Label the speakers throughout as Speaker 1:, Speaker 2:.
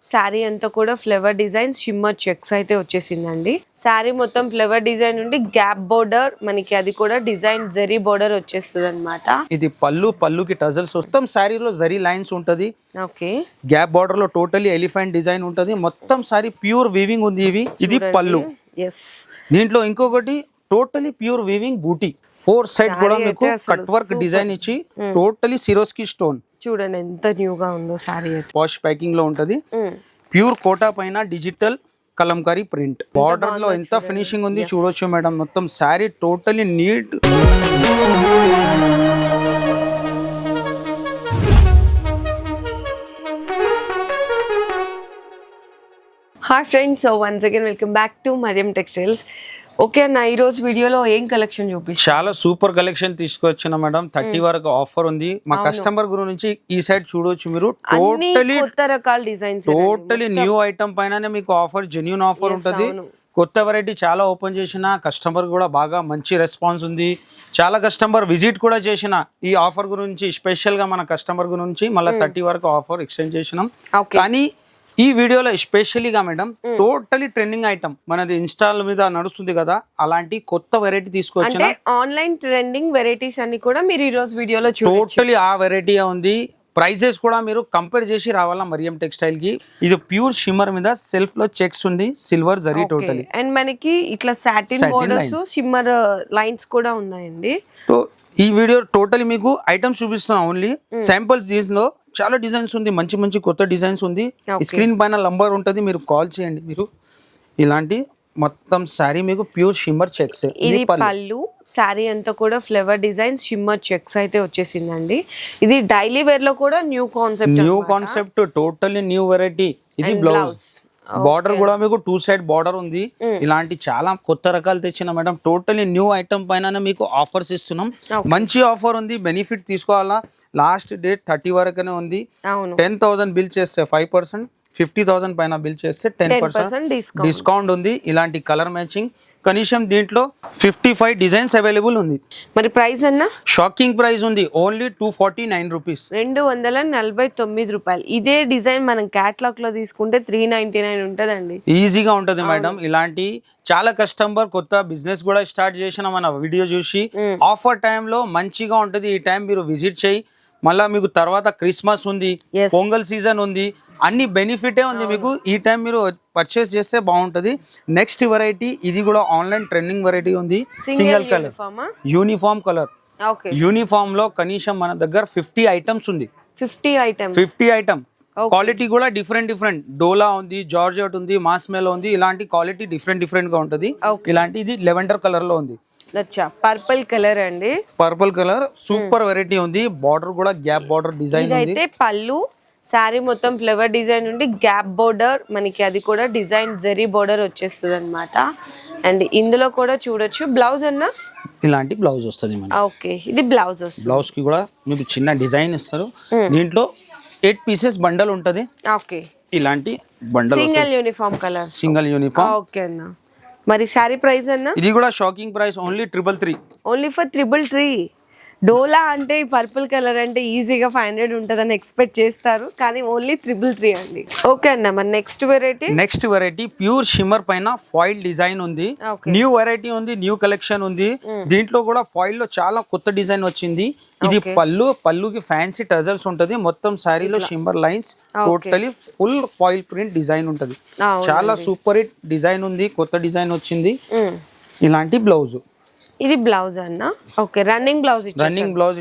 Speaker 1: శారీ అంతా కూడా flower design shimmer checks అయితే వచ్చేసిందండి. శారీ మొత్తం ఫ్లవర్ డిజైన్ ఉండి గ్యాప్ బోర్డర్ మనకి అది కూడా డిజైన్ జరీ బోర్డర్ వచ్చేస్తుంది అనమాట.
Speaker 2: ఇది పళ్ళుకి టజల్స్ మొత్తం శారీలో జరీ లైన్స్ ఉంటది.
Speaker 1: ఓకే,
Speaker 2: గ్యాప్ బోర్డర్ లో టోటలీ ఎలిఫెంట్ డిజైన్ ఉంటది. మొత్తం శారీ ప్యూర్ వీవింగ్ ఉంది. ఇది పళ్ళు. దీంట్లో ఇంకొకటి టోటలీ ప్యూర్ వీవింగ్ బూటీ. 4 సైడ్ కూడా మీకు కట్ వర్క్ డిజైన్ ఇచ్చి టోటలీ సిరోస్కి స్టోన్.
Speaker 1: చూడండి ఎంత న్యూగా ఉందో సారీ.
Speaker 2: పాష్ ప్యాకింగ్ లో ఉంటది. ప్యూర్ కోటా పైన డిజిటల్ కలంకారీ ప్రింట్. బార్డర్ లో ఎంత ఫినిషింగ్ ఉంది చూడొచ్చు మేడం. మొత్తం sari totally neat.
Speaker 1: Hi friends, so once again welcome back to Mariyam textiles. Okay అన్న, ఈ రోజు వీడియోలో ఏం కలెక్షన్ చూపిస్తారు?
Speaker 2: చాలా సూపర్ కలెక్షన్ తీసుకొచ్చిన మేడం. 30 వరకు ఆఫర్ ఉంది. మా కస్టమర్ గురించి ఈ సైడ్ చూడొచ్చు మీరు. టోటలీ
Speaker 1: కొత్త రకాల డిజైన్స్,
Speaker 2: టోటలీ న్యూ ఐటమ్ పైననే మీకు ఆఫర్, జెన్యూన్ ఆఫర్ ఉంటది. కొత్త వెరైటీ చాలా ఓపెన్ చేసిన కస్టమర్ కూడా బాగా మంచి రెస్పాన్స్ ఉంది. చాలా కస్టమర్ విజిట్ కూడా చేసిన ఈ ఆఫర్ గురించి. స్పెషల్ గా మన కస్టమర్ గురించి మళ్ళీ 30 వరకు ఆఫర్ ఎక్స్టెండ్ చేసినాం. కానీ ఈ వీడియోలో ఎస్పెషలీగా మేడం టోటలీ ట్రెండింగ్ ఐటమ్ మనది ఇన్స్టాల్ మీద నడుస్తుంది కదా, అలాంటి కొత్త వెరైటీ తీసుకొచ్చిన.
Speaker 1: ఆన్లైన్ ట్రెండింగ్ వెరైటీస్ అన్ని కూడా మీరు ఈ రోజు వీడియోలో
Speaker 2: టోటలీ ఆ వెరైటీ ఉంది. ప్రైజెస్ కూడా మీరు కంపేర్ చేసి రావాలా మరియం టెక్స్టైల్ కి. ఇది ప్యూర్ షిమ్మర్ మీద సెల్ఫ్ లో చెక్స్ ఉంది, సిల్వర్ జరీ టోటలీ.
Speaker 1: అండ్ మనకి ఇట్లా సాటిన్ బోర్డర్స్ షిమ్మర్ లైన్స్ కూడా ఉన్నాయండి.
Speaker 2: సో ఈ వీడియో టోటలీ మీకు ఐటమ్స్ చూపిస్తున్నా. ఓన్లీ శాంపుల్స్ దీంట్లో చాలా డిజైన్స్ ఉంది, మంచి మంచి కొత్త డిజైన్స్ ఉంది. స్క్రీన్ పైన నంబర్ ఉంటుంది, మీరు కాల్ చేయండి. మీరు ఇలాంటి మొత్తం శారీ మీకు ప్యూర్ షిమ్మర్ చెక్స్.
Speaker 1: ఇది పళ్ళు. శారీ అంతా కూడా ఫ్లవర్ డిజైన్ షిమ్మర్ చెక్స్ అయితే వచ్చేసిందండి. ఇది డైలీ వేర్ లో కూడా new concept
Speaker 2: totally new variety. ఇది బ్లౌజ్. బార్డర్ కూడా మీకు 2 సైడ్ బార్డర్ ఉంది. ఇలాంటి చాలా కొత్త రకాలు తెచ్చిన మేడం. టోటలీ న్యూ ఐటమ్ పైన మీకు ఆఫర్స్ ఇస్తున్నాం. మంచి ఆఫర్ ఉంది, బెనిఫిట్ తీసుకోవాలా. లాస్ట్ డేట్ 30 వరకునే ఉంది. 10,000 బిల్ చేస్తే 5%, 50,000 పైన బిల్ చేస్తే 10% డిస్కౌంట్ ఉంది. ఇలాంటి కలర్ మ్యాచింగ్ కనీసం దీంట్లో 55 డిజైన్స్ అవైలబుల్ ఉంది.
Speaker 1: మరి ప్రైస్ అన్న
Speaker 2: షాకింగ్ ప్రైస్ ఉంది. ఓన్లీ 249 రూపీస్,
Speaker 1: 249 రూపాయలు. ఇదే డిజైన్ మనం క్యాటలాగ్ లో తీసుకుంటే 399 ఉంటదండి.
Speaker 2: ఈజీగా ఉంటది మేడం. ఇలాంటి చాలా కస్టమర్ కొత్త బిజినెస్ కూడా స్టార్ట్ చేసిన మన వీడియో చూసి ఆఫర్ టైంలో మంచిగా ఉంటది. ఈ టైం మీరు విజిట్ చేయి. మళ్ళా మీకు తర్వాత క్రిస్మస్ ఉంది, పొంగల్ సీజన్ ఉంది, అన్ని బెనిఫిటే ఉంది మీకు. ఈ టైం మీరు పర్చేస్ చేస్తే బాగుంటది. నెక్స్ట్ వెరైటీ ఇది కూడా ఆన్లైన్ ట్రెండింగ్ వెరైటీ ఉంది. Single colour uniform colour. Uniform లో కనీసం మన దగ్గర 50 ఐటమ్స్ ఉంది. 50 ఐటమ్. క్వాలిటీ కూడా డిఫరెంట్. డోలా ఉంది, జార్జెట్ ఉంది, మాస్మెలో ఉంది. ఇలాంటి క్వాలిటీ డిఫరెంట్ గా ఉంటది. ఇలాంటి ఇది లెవెండర్ కలర్ లో ఉంది.
Speaker 1: పర్పుల్ కలర్ అండి.
Speaker 2: పర్పుల్ కలర్ సూపర్ వెరైటీ ఉంది. బార్డర్ కూడా గ్యాప్ బార్డర్ డిజైన్ ఉంది.
Speaker 1: అయితే పళ్ళు. శారీ మొత్తం ఫ్లవర్ డిజైన్ ఉండి గ్యాప్ బోర్డర్ మనకి అది కూడా డిజైన్ జరీ బోర్డర్ వచ్చేస్తుంది అనమాట. అండ్ ఇందులో కూడా చూడొచ్చు. బ్లౌజ్ అన్న
Speaker 2: ఇలాంటి బ్లౌజ్ వస్తుంది.
Speaker 1: ఓకే, ఇది బ్లౌజ్ వస్తుంది.
Speaker 2: బ్లౌజ్ కి కూడా మీకు చిన్న డిజైన్ ఇస్తారు. దీంట్లో 8 పీసెస్ బండల్ ఉంటది.
Speaker 1: ఓకే,
Speaker 2: ఇలాంటి bundle
Speaker 1: single uniform colour.
Speaker 2: Single uniform.
Speaker 1: Okay అన్న. మరి శారీ ప్రైస్ అన్న?
Speaker 2: ఇది కూడా shocking price. Only 333.
Speaker 1: Only for 333. డోలా అంటే పర్పుల్ కలర్ అంటే ఈజీగా 500 ఉంటుందని ఎక్స్పెక్ట్ చేస్తారు, కానీ ఓన్లీ 333 అండి. ఓకే అన్న, మరి నెక్స్ట్ వెరైటీ
Speaker 2: ప్యూర్ షిమ్మర్ పైన ఫాయిల్ డిజైన్ ఉంది. న్యూ వెరైటీ ఉంది, న్యూ కలెక్షన్ ఉంది. దీంట్లో కూడా ఫాయిల్ లో చాలా కొత్త డిజైన్ వచ్చింది. ఇది పళ్ళుకి ఫ్యాన్సీ టజల్స్ ఉంటది. మొత్తం శారీలో shimmer lines, totally full foil print design ఉంటది. చాలా సూపర్ హిట్ డిజైన్ ఉంది. కొత్త డిజైన్ వచ్చింది. ఇలాంటి బ్లౌజ్.
Speaker 1: ఇది బ్లౌజ్ అన్న. ఓకే, రన్నింగ్
Speaker 2: బ్లౌజ్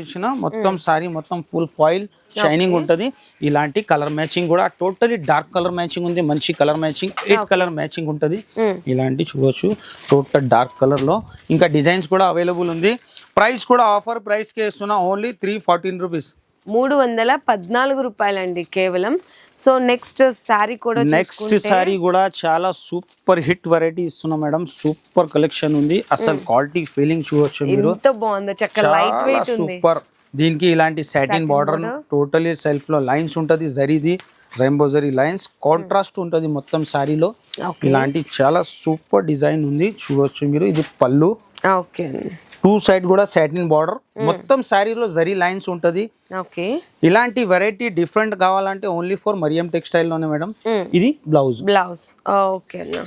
Speaker 2: ఇచ్చిన మొత్తం సారీ మొత్తం ఫుల్ ఫాయిల్ షైనింగ్ ఉంటది. ఇలాంటి కలర్ మ్యాచింగ్ కూడా టోటలీ డార్క్ కలర్ మ్యాచింగ్ ఉంది. మంచి కలర్ మ్యాచింగ్, 8 కలర్ మ్యాచింగ్ ఉంటది. ఇలాంటి చూడొచ్చు టోటల్ డార్క్ కలర్ లో. ఇంకా డిజైన్స్ కూడా అవైలబుల్ ఉంది. ప్రైస్ కూడా ఆఫర్ ప్రైస్ కి ఇస్తున్నా. ఓన్లీ 314 రూపీస్,
Speaker 1: 314 రూపాయలండి కేవలం. సో నెక్స్ట్ శారీ కూడా
Speaker 2: చాలా సూపర్ హిట్ వెరైటీ ఇస్తున్నా మేడం. సూపర్ కలెక్షన్ ఉంది. అసలు క్వాలిటీ ఫీలింగ్ చూడొచ్చు మీరు.
Speaker 1: ఎంత బాగుంది, చక్కగా లైట్ వెయిట్ ఉంది.
Speaker 2: సూపర్. దీనికి ఇలాంటి సాటిన్ బార్డర్, టోటలీ సెల్ఫ్ లో లైన్స్ ఉంటది. జరీది రెయిన్బో జరీ లైన్స్, కాంట్రాస్ట్ ఉంటది మొత్తం శారీలో. ఇలాంటి చాలా సూపర్ డిజైన్ ఉంది చూడొచ్చు మీరు. ఇది పళ్ళు.
Speaker 1: ఓకే,
Speaker 2: టూ సైడ్ కూడా సాటిన్ బార్డర్, మొత్తం శారీలో జరీ లైన్స్ ఉంటది.
Speaker 1: ఓకే,
Speaker 2: ఇలాంటి వెరైటీ డిఫరెంట్ కావాలంటే ఓన్లీ ఫర్ మరియం టెక్స్టైల్ లోనే మేడం. ఇది బ్లౌజ్.
Speaker 1: ఓకే అన్న,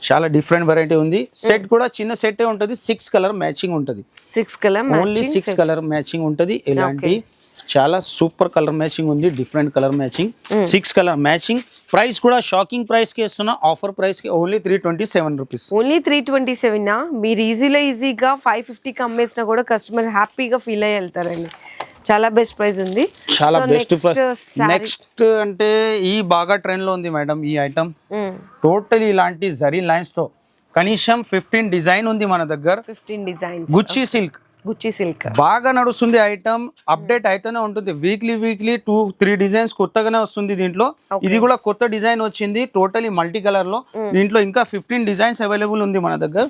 Speaker 2: చాలా డిఫరెంట్ వెరైటీ ఉంది. సెట్ కూడా చిన్న సెట్ ఉంటది, 6 కలర్ మ్యాచింగ్ ఉంటది.
Speaker 1: 6 కలర్
Speaker 2: ఓన్లీ 6 కలర్ మ్యాచింగ్ ఉంటది. ఇలాంటి చాలా సూపర్ కలర్ మ్యాచింగ్ ఉంది, different colour matching, 6 colour matching. Price కూడా షాకింగ్ ప్రైస్ కి ఇస్తున్నా, ఆఫర్ ప్రైస్ కి ఓన్లీ 327 రూపీస్.
Speaker 1: ఓన్లీ 327 మీరు ఈజీగా 550కి అమ్మేసినా కూడా కస్టమర్ హ్యాపీగా ఫీల్ అయ్యి వెళ్తారండి. చాలా బెస్ట్ ప్రైస్ ఉంది,
Speaker 2: చాలా బెస్ట్ ప్రైస్. నెక్స్ట్ అంటే ఈ బాగా ట్రెండ్ లో ఉంది మేడం ఈ ఐటమ్. టోటలీ ఇలాంటి జరీ లైన్స్ తో కనీసం 15 డిజైన్ ఉంది మన దగ్గర.
Speaker 1: 15 డిజైన్స్,
Speaker 2: గుచ్చి సిల్క్ బాగా నడుస్తుంది ఐటమ్. అప్డేట్ అయితేనే ఉంటుంది, వీక్లీ 2-3 డిజైన్స్ కొత్తగానే వస్తుంది దీంట్లో. ఇది కూడా కొత్త డిజైన్ వచ్చింది, టోటలీ మల్టీ కలర్ లో. దీంట్లో ఇంకా 15 డిజైన్స్ అవైలబుల్ ఉంది మన దగ్గర.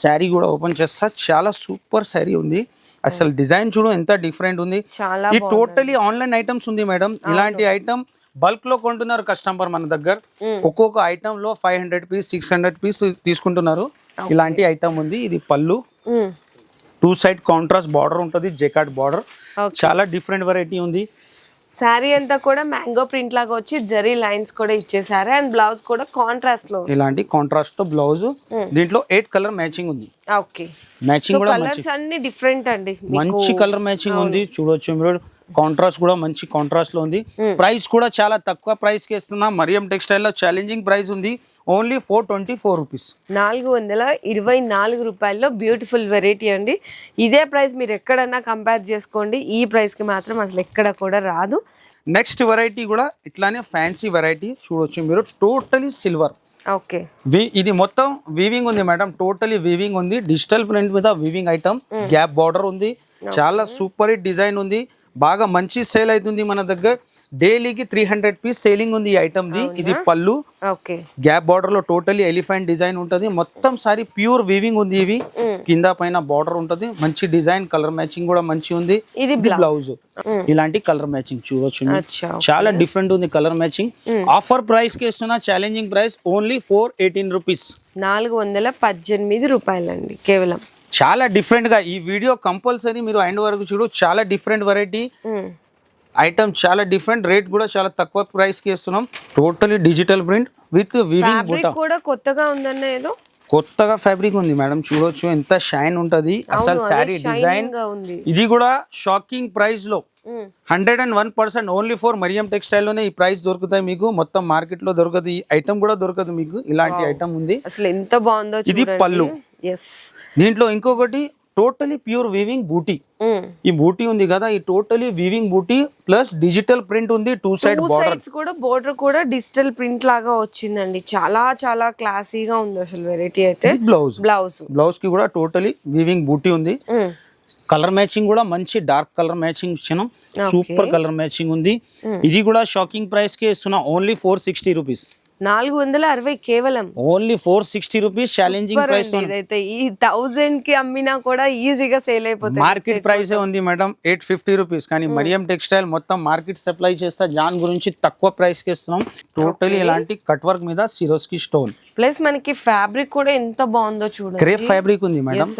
Speaker 2: శారీ కూడా ఓపెన్ చేస్తా, చాలా సూపర్ శారీ ఉంది. అసలు డిజైన్ చూడు ఎంత డిఫరెంట్ ఉంది. ఈ టోటలీ ఆన్లైన్ ఐటమ్స్ ఉంది మేడం. ఇలాంటి ఐటమ్ బల్క్ లో కొంటున్నారు కస్టమర్ మన దగ్గర. ఒక్కొక్క ఐటమ్ లో 500 పీస్ 600 పీస్ తీసుకుంటున్నారు. ఇలాంటి ఐటమ్ ఉంది. ఇది పళ్ళు, 2 సైడ్ కాంట్రాస్ట్ బార్డర్ ఉంటుంది, జెకాట్ బార్డర్. చాలా డిఫరెంట్ వెరైటీ ఉంది.
Speaker 1: శారీ అంతా కూడా మ్యాంగో ప్రింట్ లాగా వచ్చి జరీ లైన్స్ కూడా ఇచ్చేసారు. అండ్ బ్లౌజ్ కూడా కాంట్రాస్ట్ లో,
Speaker 2: ఇలాంటి కాంట్రాస్ట్ తో బ్లౌజ్. దీంట్లో 8 కలర్ మ్యాచింగ్ ఉంది.
Speaker 1: ఓకే,
Speaker 2: మ్యాచింగ్ కూడా
Speaker 1: కలర్స్ అన్ని డిఫరెంట్ అండి,
Speaker 2: మంచి కలర్ మ్యాచింగ్ ఉంది. చూడొచ్చు మీరు, కాంట్రాస్ట్ కూడా మంచి కాంట్రాస్ట్ లో ఉంది. ప్రైస్ కూడా చాలా తక్కువ ప్రైస్ కి ఇస్తున్నా. మరియం టెక్స్టైల్ లో ఛాలెంజింగ్ ప్రైస్ ఉంది, ఓన్లీ 424 రూపీస్.
Speaker 1: 424 రూపాయల్లో బ్యూటిఫుల్ వెరైటీ అండి. ఇదే ప్రైస్ మీరు ఎక్కడన్నా కంపేర్ చేసుకోండి, ఈ ప్రైస్ కి మాత్రం అసలు ఎక్కడ కూడా రాదు.
Speaker 2: నెక్స్ట్ వెరైటీ కూడా ఇట్లానే ఫ్యాన్సీ వెరైటీ చూడొచ్చు మీరు, టోటలీ సిల్వర్.
Speaker 1: ఓకే,
Speaker 2: ఇది మొత్తం వీవింగ్ ఉంది మేడం, టోటలీ వీవింగ్ ఉంది. డిజిటల్ ప్రింట్ మీద వీవింగ్ ఐటమ్, గ్యాప్ బార్డర్ ఉంది. చాలా సూపర్ హిట్ డిజైన్ ఉంది, బాగా మంచి సేల్ అవుతుంది మన దగ్గర. డైలీకి 300 పీస్ సేలింగ్ ఉంది ఈ ఐటమ్ ది. ఇది పళ్ళు, గ్యాప్ బార్డర్ లో టోటలీ ఎలిఫెంట్ డిజైన్ ఉంటది. మొత్తం సారీ ప్యూర్ వీవింగ్ ఉంది. ఇవి కింద పైన బార్డర్ ఉంటది, మంచి డిజైన్, కలర్ మ్యాచింగ్ కూడా మంచి ఉంది. ఇది బ్లౌజ్, ఇలాంటి కలర్ మ్యాచింగ్ చూడొచ్చు, చాలా డిఫరెంట్ ఉంది కలర్ మ్యాచింగ్. ఆఫర్ ప్రైస్ కి ఇస్తున్నా, ఛాలెంజింగ్ ప్రైస్ ఓన్లీ 418 రూపీస్.
Speaker 1: 418 రూపాయలండి కేవలం.
Speaker 2: చాలా డిఫరెంట్ గా ఈ వీడియో కంపల్సరీ మీరు ఎండ్ వరకు చూడు. చాలా డిఫరెంట్ వెరైటీ ఐటమ్, చాలా డిఫరెంట్ రేట్ కూడా చాలా తక్కువ ప్రైస్ కి ఇస్తున్నాం. Totally digital print with weaving బూటా
Speaker 1: కూడా కొత్తగా ఉందన్న, ఏదో
Speaker 2: కొత్తగా ఫ్యాబ్రిక్ ఉంది మేడం. చూడొచ్చు ఎంత షైన్ ఉంటది అసలు శారీ డిజైన్. ఇది కూడా షాకింగ్ ప్రైస్ లో 101% ఓన్లీ ఫర్ మరియం టెక్స్టైల్ లోనే ఈ ప్రైస్ దొరుకుతాయి మీకు. మొత్తం మార్కెట్ లో దొరకదు, ఈ ఐటమ్ కూడా దొరకదు మీకు. ఇలాంటి ఐటమ్ ఉంది,
Speaker 1: అసలు ఎంత బాగుందో.
Speaker 2: ఇది పళ్ళు. దీంట్లో ఇంకొకటి టోటలీ ప్యూర్ వీవింగ్ బూటీ. ఈ బూటీ ఉంది కదా, ఈ టోటలీ వీవింగ్ బూటీ ప్లస్ డిజిటల్ ప్రింట్ ఉంది. 2 సైడ్
Speaker 1: బోర్డర్ కూడా డిజిటల్ ప్రింట్ లాగా వచ్చిందండి. చాలా చాలా క్లాసీగా ఉంది అసలు వెరైటీ అయితే.
Speaker 2: బ్లౌజ్ కి కూడా టోటలీ వీవింగ్ బూటీ ఉంది. కలర్ మ్యాచింగ్ కూడా మంచి డార్క్ కలర్ మ్యాచింగ్ ఇచ్చినాం, సూపర్ కలర్ మ్యాచింగ్ ఉంది. ఇది కూడా షాకింగ్ ప్రైస్ కి ఇస్తున్నా, ఓన్లీ 460 రూపీస్.
Speaker 1: 460 కేవలం,
Speaker 2: ఓన్లీ 460 రూపీస్. Challenging price.
Speaker 1: ఇదైతే ఈ 1000 కి అమ్మినా కూడా ఈజీగా సేల్ అయిపోతుంది.
Speaker 2: మార్కెట్ ప్రైస్ ఉంది మేడం 850 రూపీస్, కానీ మరియం టెక్స్టైల్ మొత్తం మార్కెట్ సప్లై చేస్తా. జాన్ గురించి తక్కువ ప్రైస్ కి ఇస్తున్నాం. టోటలీ ఇలాంటి కట్ వర్క్ మీద సిరోస్కి స్టోన్,
Speaker 1: ప్లస్ మనకి ఫ్యాబ్రిక్ కూడా ఎంత బాగుందో చూడండి.
Speaker 2: క్రేప్ ఫ్యాబ్రిక్ ఉంది మేడం.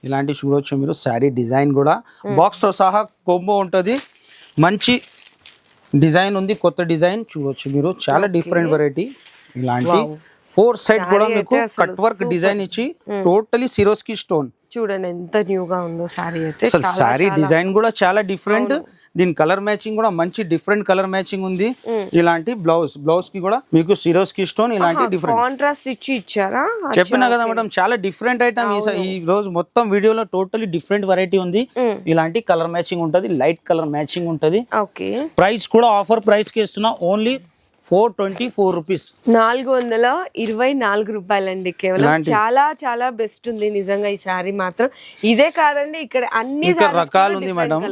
Speaker 2: ఇలాంటి చూడొచ్చు మీరు. శారీ డిజైన్ కూడా బాక్స్ తో సహా కోంబో ఉంటది. మంచి డిజైన్ ఉంది, కొత్త డిజైన్ చూడొచ్చు మీరు. చాలా డిఫరెంట్ వెరైటీ. ఇలాంటి 4 సైడ్ కూడా మీకు కట్ వర్క్ డిజైన్ ఇచ్చి టోటలీ సిరోస్కి స్టోన్.
Speaker 1: చూడండి ఎంత న్యూగా ఉందో సారీ అయితే.
Speaker 2: అసలు సారీ డిజైన్ కూడా చాలా డిఫరెంట్. దీని కలర్ మ్యాచింగ్ కూడా మంచి డిఫరెంట్ కలర్ మ్యాచింగ్ ఉంది. ఇలాంటి బ్లౌజ్ కి కూడా మీకు సిరోస్కి స్టోన్ ఇలాంటి డిఫరెంట్
Speaker 1: కాంట్రాస్ట్ ఇచ్చారా?
Speaker 2: చెప్పినా కదా మేడం, చాలా డిఫరెంట్ ఐటమ్. ఈ రోజు మొత్తం వీడియోలో టోటలీ డిఫరెంట్ వెరైటీ ఉంది. ఇలాంటి కలర్ మ్యాచింగ్ ఉంటది, లైట్ కలర్ మ్యాచింగ్ ఉంటది. ప్రైస్ కూడా ఆఫర్ ప్రైస్ కి ఇస్తున్నా, ఓన్లీ 424 రూపీస్.
Speaker 1: 424 రూపాయలండి కేవలం. చాలా చాలా బెస్ట్ ఉంది నిజంగా ఈ సారీ మాత్రం. ఇదే కాదండి, ఇక్కడ అన్ని
Speaker 2: రకాలు ఉంది madam.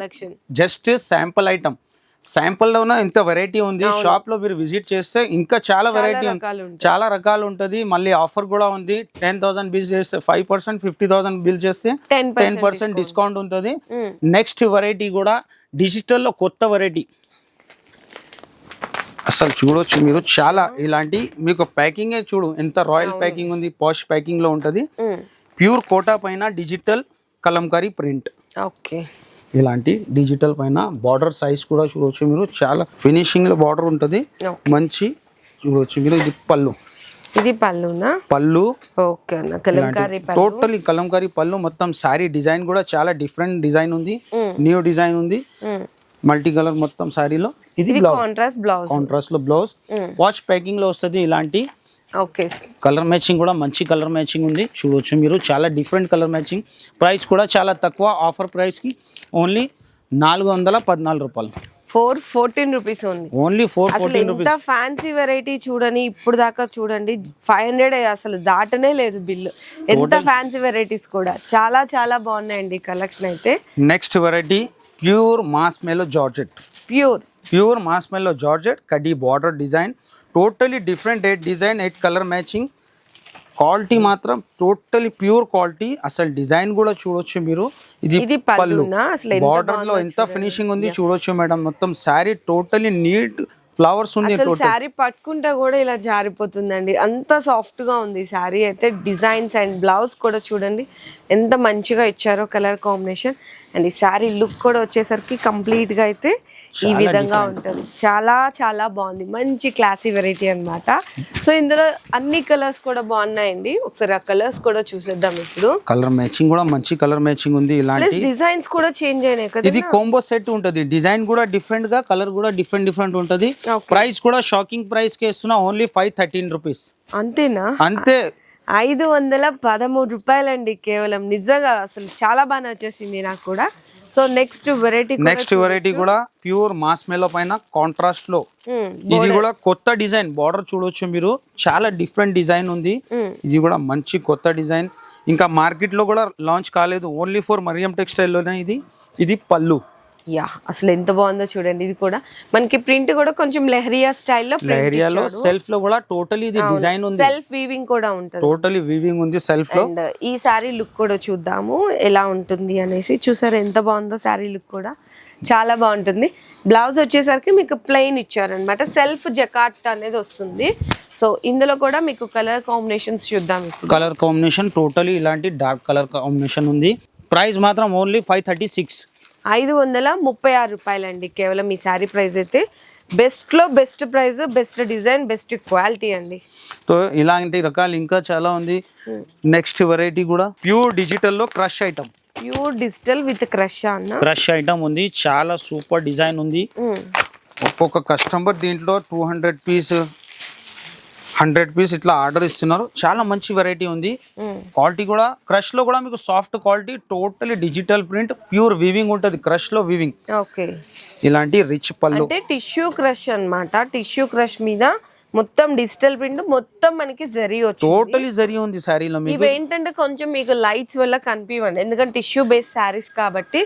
Speaker 2: Just sample item, sample లోనే ఇంత వెరైటీ ఉంది. షాప్ లో మీరు విజిట్ చేస్తే ఇంకా చాలా వెరైటీ ఉంది, చాలా రకాలు ఉంటది. మళ్ళీ ఆఫర్ కూడా ఉంది. 10,000 బిల్ చేస్తే 5%, 50,000 బిల్ చేస్తే 10% డిస్కౌంట్ ఉంటుంది. నెక్స్ట్ వెరైటీ కూడా డిజిటల్ లో కొత్త వెరైటీ. అసలు చూడొచ్చు మీరు. చాలా ఇలాంటి మీకు ప్యాకింగ్ చూడు ఎంత రాయల్ ప్యాకింగ్ ఉంది, పాష్ ప్యాకింగ్ లో ఉంటది. ప్యూర్ కోటా పైన డిజిటల్ కలంకారీ ప్రింట్.
Speaker 1: ఓకే,
Speaker 2: ఇలాంటి డిజిటల్ పైన బార్డర్ సైజ్ కూడా చూడవచ్చు మీరు, చాలా ఫినిషింగ్ లో బార్డర్ ఉంటుంది, మంచి చూడవచ్చు మీరు. ఇది పళ్ళు,
Speaker 1: ఇది పళ్ళునా?
Speaker 2: పళ్ళు.
Speaker 1: ఓకే అన్న, కలంకారీ పళ్ళు.
Speaker 2: టోటలీ కలంకారీ పళ్ళు. మొత్తం శారీ డిజైన్ కూడా చాలా డిఫరెంట్ డిజైన్ ఉంది, న్యూ డిజైన్ ఉంది, మల్టీ కలర్ మొత్తం శారీలో. ఇది కాంట్రాస్ట్ లో బ్లౌజ్, వాచ్ ప్యాకింగ్ లో వస్తుంది ఇలాంటి.
Speaker 1: ఓకే,
Speaker 2: కలర్ మ్యాచింగ్ కూడా మంచి కలర్ మ్యాచింగ్ ఉంది చూడవచ్చు మీరు, చాలా డిఫరెంట్ కలర్ మ్యాచింగ్. ప్రైస్ కూడా చాలా తక్కువ, ఆఫర్ ప్రైస్ కి ఓన్లీ 414 రూపాయలు.
Speaker 1: 414 రూపీస్ ఓన్లీ.
Speaker 2: Only 414 rupees.
Speaker 1: ఎంత ఫ్యాన్సీ వెరైటీ చూడని, ఇప్పుడు దాకా చూడండి 500 అసలు దాటనే లేదు బిల్లు. ఎంత ఫ్యాన్సీ వెరైటీస్ కూడా చాలా చాలా బాగున్నాయండి కలెక్షన్ అయితే.
Speaker 2: Next variety pure moss mellow georgette. Pure moss mellow georgette, కడ్డీ border design, totally different 8 design, 8 colour matching. Quality మాత్రం టోటలీ ప్యూర్ క్వాలిటీ. అసలు డిజైన్ కూడా చూడొచ్చు మీరు. ఇది పళ్ళు, బార్డర్ లో ఎంత ఫినిషింగ్ ఉంది చూడొచ్చు మేడం. మొత్తం శారీ టోటలీ నీట్ ఫ్లవర్స్ ఉంది.
Speaker 1: శారీ పట్టుకుంటే కూడా ఇలా జారిపోతుందండి, అంత సాఫ్ట్ గా ఉంది శారీ అయితే. డిజైన్స్ అండ్ బ్లౌజ్ కూడా చూడండి ఎంత మంచిగా ఇచ్చారో కలర్ కాంబినేషన్. అండ్ ఈ శారీ లుక్ కూడా వచ్చేసరికి కంప్లీట్ గా అయితే ఈ విధంగా ఉంటుంది. చాలా చాలా బాగుంది, మంచి క్లాసీ వెరైటీ అన్నమాట. సో ఇందులో అన్ని కలర్స్ కూడా బాగున్నాయండి, ఒకసారి ఆ కలర్స్ కూడా చూసేద్దాం ఇప్పుడు.
Speaker 2: కలర్ మ్యాచింగ్ కూడా మంచి కలర్ మ్యాచింగ్ ఉంది. ఇలాంటి
Speaker 1: డిజైన్స్ కూడా చేంజ్ అయినాయి కదా.
Speaker 2: ఇది కాంబో సెట్ ఉంటది, డిజైన్ కూడా డిఫరెంట్ గా, కలర్ కూడా డిఫరెంట్ ఉంటది. ప్రైస్ కూడా షాకింగ్ ప్రైస్ కి ఇస్తున్నా, ఓన్లీ 513 రూపీస్.
Speaker 1: అంతేనా?
Speaker 2: అంతే,
Speaker 1: 513 రూపాయలండి కేవలం. నిజంగా అసలు చాలా బాగా నచ్చేసింది నాకు కూడా. సో నెక్స్ట్ వెరైటీ
Speaker 2: కూడా ప్యూర్ మాస్ మెలో పైన కాంట్రాస్ట్ లో. ఇది కూడా కొత్త డిజైన్, బార్డర్ చూడొచ్చు మీరు, చాలా డిఫరెంట్ డిజైన్ ఉంది. ఇది కూడా మంచి కొత్త డిజైన్, ఇంకా మార్కెట్ లో కూడా లాంచ్ కాలేదు, ఓన్లీ ఫర్ మరియం టెక్స్టైల్ లోనే. ఇది పళ్ళు.
Speaker 1: యా, అసలు ఎంత బాగుందో చూడండి. ఇది కూడా మనకి ప్రింట్ కూడా కొంచెం లెహరియా స్టైల్లో,
Speaker 2: లెహరియాలో సెల్ఫ్ లో కూడా టోటలీ ఇది డిజైన్ ఉంది,
Speaker 1: సెల్ఫ్ వీవింగ్ కూడా ఉంటుంది,
Speaker 2: టోటలీ వీవింగ్ ఉంది సెల్ఫ్ లో.
Speaker 1: అండ్ ఈ సారీ లుక్ కూడా చూద్దాము ఎలా ఉంటుంది అనేసి. చూసారు ఎంత బాగుందో సారీ లుక్ కూడా, చాలా బాగుంటుంది. బ్లౌజ్ వచ్చేసరికి మీకు ప్లెయిన్ ఇచ్చారనమాట, సెల్ఫ్ జకాట్ అనేది వస్తుంది. సో ఇందులో కూడా మీకు కలర్ కాంబినేషన్స్ చూద్దాం.
Speaker 2: కలర్ కాంబినేషన్ టోటలీ ఇలాంటి డార్క్ కలర్ కాంబినేషన్ ఉంది. ప్రైస్ మాత్రం ఓన్లీ 536.
Speaker 1: 536 రూపాయలండి కేవలం ఈ శారీ ప్రైస్ అయితే. బెస్ట్ లో best price, best design, best quality అండి.
Speaker 2: సో ఇలాంటి రకాలు ఇంకా చాలా ఉంది. నెక్స్ట్ వెరైటీ కూడా ప్యూర్ డిజిటల్ లో crush item.
Speaker 1: Pure digital with crush అన్న,
Speaker 2: క్రష్ ఐటమ్ ఉంది, చాలా సూపర్ డిజైన్ ఉంది. ఒక్కొక్క కస్టమర్ దీంట్లో 200 పీస్ 100 పీస్ ఇట్లా ఆర్డర్ ఇస్తున్నారు. చాలా మంచి వెరైటీ ఉంది. క్వాలిటీ కూడా క్రష్ లో కూడా మీకు soft quality, totally digital print, pure weaving ఉంటుంది, క్రష్ లో వీవింగ్.
Speaker 1: ఓకే,
Speaker 2: ఇలాంటి రిచ్ పళ్ళు,
Speaker 1: అంటే టిష్యూ క్రష్ అన్నమాట. టిష్యూ క్రష్ మీద మొత్తం డిజిటల్ ప్రింట్, మొత్తం మనకి జరీ వచ్చి,
Speaker 2: టోటలీ జరీ ఉంది శారీలో.
Speaker 1: ఇవి ఏంటంటే కొంచెం మీకు లైట్స్ వల్ల కనిపివ్వండి, ఎందుకంటే టిష్యూ బేస్ శారీస్ కాబట్టి.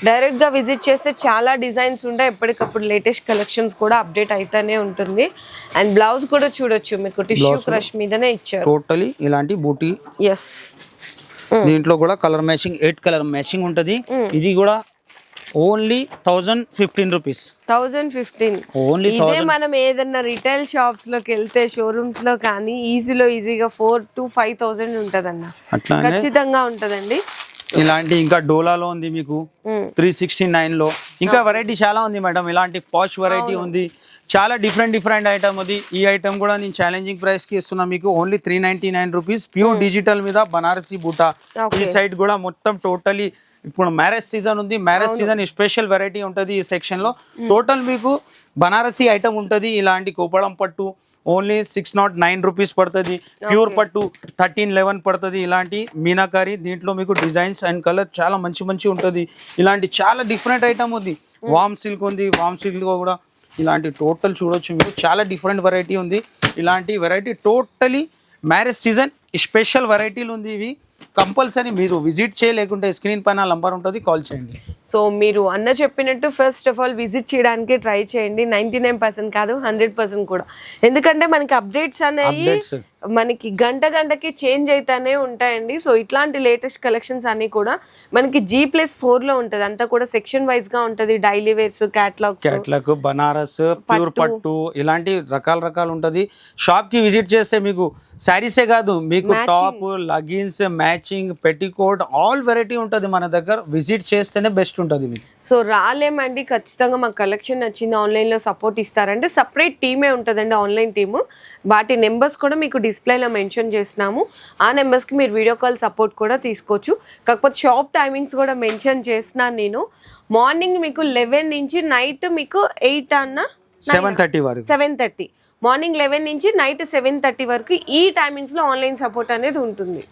Speaker 1: డైరెక్ట్ గా విజిట్ చేస్తే చాలా డిజైన్స్ ఉంటాయి, ఎప్పటికప్పుడు లేటెస్ట్ కలెక్షన్స్ కూడా అప్డేట్ అయితేనే ఉంటుంది. అండ్ బ్లౌజ్ కూడా చూడొచ్చు మీకు టిష్యూ క్రష్ మీదనే ఇచ్చారు,
Speaker 2: టోటలీ ఇలాంటి బూటీ.
Speaker 1: ఎస్,
Speaker 2: దీంట్లో కూడా కలర్ మ్యాచింగ్ 8 కలర్ మ్యాచింగ్ ఉంటది. ఇది కూడా ఓన్లీ 1015 రూపీస్.
Speaker 1: 1015
Speaker 2: ఓన్లీ.
Speaker 1: ఇదే మనం ఏదన్నా రిటైల్ షాప్స్ లోకి వెళ్తే, షోరూమ్స్ లో కానీ ఈజీగా 4,000 to 5,000 ఉంటదన్న, ఖచ్చితంగా ఉంటదండి.
Speaker 2: ఇలాంటి ఇంకా డోలాలో ఉంది మీకు 369 లో. ఇంకా వెరైటీ చాలా ఉంది మేడం. ఇలాంటి పాష్ వెరైటీ ఉంది, చాలా డిఫరెంట్ ఐటమ్ ఉంది. ఈ ఐటమ్ కూడా నేను ఛాలెంజింగ్ ప్రైస్ కి ఇస్తున్నా మీకు, ఓన్లీ 399 రూపీస్. ప్యూర్ డిజిటల్ మీద బనారసి బూటా. ఈ సైడ్ కూడా మొత్తం టోటలీ ఇప్పుడు మ్యారేజ్ సీజన్ ఉంది, మ్యారేజ్ సీజన్ స్పెషల్ వెరైటీ ఉంటుంది ఈ సెక్షన్ లో. టోటల్ మీకు బనారసి ఐటమ్ ఉంటుంది. ఇలాంటి కోపడం పట్టు ఓన్లీ 609 రూపీస్ పడుతుంది. ప్యూర్ పట్టు 1311 పడుతుంది. ఇలాంటి మీనాకారి, దీంట్లో మీకు డిజైన్స్ అండ్ కలర్ చాలా మంచి ఉంటుంది. ఇలాంటి చాలా డిఫరెంట్ ఐటమ్ ఉంది. వామ్ సిల్క్ ఉంది, వామ్ సిల్క్ కూడా ఇలాంటి టోటల్ చూడొచ్చు మీరు, చాలా డిఫరెంట్ వెరైటీ ఉంది. ఇలాంటి variety totally marriage season special వెరైటీలు ఉంది. ఇవి కంపల్సరీ మీరు విజిట్ చేయలేకుంటే స్క్రీన్ పైన నంబర్ ఉంటుంది, కాల్ చేయండి.
Speaker 1: సో మీరు అన్న చెప్పినట్టు ఫస్ట్ ఆఫ్ ఆల్ విజిట్ చేయడానికి ట్రై చేయండి. 99% కాదు 100% కూడా, ఎందుకంటే మనకి అప్డేట్స్ అనేవి మనకి గంటకి చేంజ్ అయితేనే ఉంటాయండి. సో ఇట్లాంటి లేటెస్ట్ కలెక్షన్స్ అన్ని కూడా మనకి G+4 ఉంటుంది. అంతా కూడా సెక్షన్ వైజ్ గా ఉంటుంది. Daily wears, catalogue,
Speaker 2: Banaras, pure పట్టు ఇలాంటి రకాలు ఉంటది. షాప్ కి విజిట్ చేస్తే మీకు శారీసే కాదు, మీకు top, leggings, matching, petticoat all variety ఉంటది మన దగ్గర. విజిట్ చేస్తేనే బెస్ట్ ఉంటది మీకు.
Speaker 1: సో రాలేమండి, ఖచ్చితంగా మాకు కలెక్షన్ నచ్చింది, ఆన్లైన్లో సపోర్ట్ ఇస్తారంటే సపరేట్ టీమే ఉంటుందండి, ఆన్లైన్ టీము. వాటి నెంబర్స్ కూడా మీకు డిస్ప్లేలో మెన్షన్ చేసినాము. ఆ నెంబర్స్కి మీరు వీడియో కాల్ సపోర్ట్ కూడా తీసుకోవచ్చు. కాకపోతే షాప్ టైమింగ్స్ కూడా మెన్షన్ చేసినాను నేను. మార్నింగ్ మీకు 11 నుంచి నైట్ మీకు 8 అన్న
Speaker 2: 7:30 వరకు.
Speaker 1: 7:30 మార్నింగ్ 11 నుంచి నైట్ 7:30 వరకు ఈ టైమింగ్స్లో ఆన్లైన్ సపోర్ట్ అనేది ఉంటుంది.